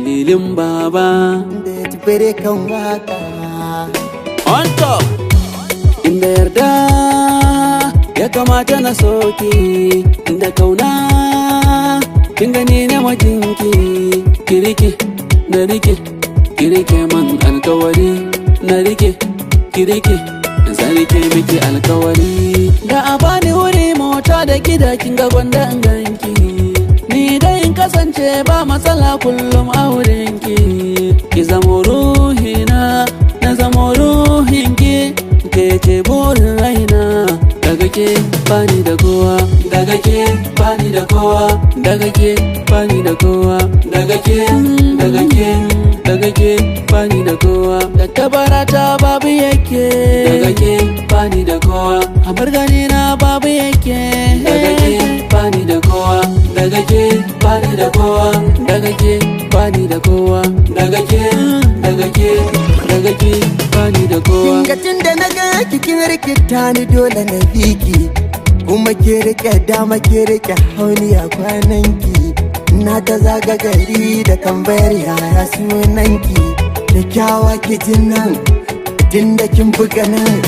Lilin baba da birekan waka on top. Inda yarda ya kamata na soki, inda kauna kin gani na majinki. Kirike na rike, kirike man alkawari. Na rike, kirike zan rike miki alkawari. Da a bani wuri mota da gida kin ga gwanda in ganki. Ni dai in kasance ba matsala kullum a wurinki. Ki zamo ruhina, na zamo ruhinki. Ke ce burin raina. Daga ke bani da kowa, daga ke bani da kowa, daga ke bani da kowa, daga ke, daga ke, daga ke bani da kowa. Da tabarata babu yake, daga ke bani da kowa. Amar gani na babu yake, daga ke bani da kowa, daga ke bani da kowa, daga ke bani da kowa, daga ke, daga ke, daga ke bani da kowa. Kingatin da na ga kikin rikita ni dole na biki, kuma ke rike dama ke rike hauniya kwananki. Na ta zaga gari da tambayar yaya sunanki, da kyawa kijin nan tun da kin buga nan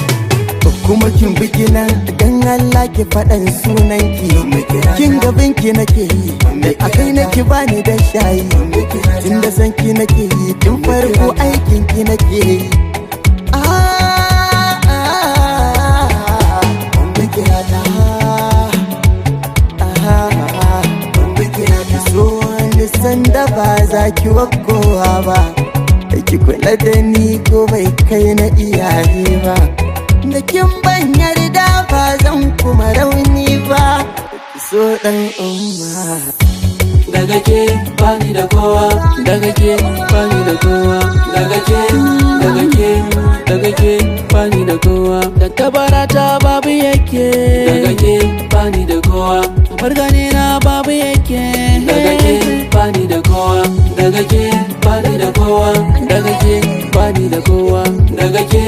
kuma kin bugi nan. Dan Allah ki faɗan sunanki, kin gabinki nake yi a kai nake bani da shayi. Tun da sanki nake yi tun farko aikinki nake yi. Sanda ba za ki wakowa ba, ki kula da ni ko bai kai na iyaye ba. Da kin ban yarda ba zan kuma rauni ba, so dan umma. Daga ke bani da kowa, daga ke bani da kowa, daga ke, daga ke, daga ke bani da kowa. Da tabarata babu yake, daga ke bani da kowa. Amar gani na babu yake, daga ke bani da kowa, daga ke bani da kowa, daga ke bani da kowa, daga ke,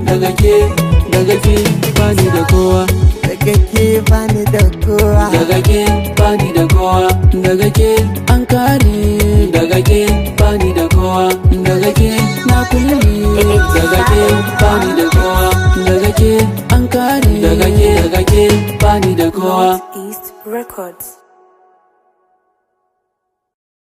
daga ke, daga ke bani da kowa. Daga ke bani da kowa, daga ke bani da kowa, daga ke an kare, daga ke bani da kowa, daga ke na kulle, daga ke bani da kowa, daga ke an kare, daga ke bani da kowa. East Records.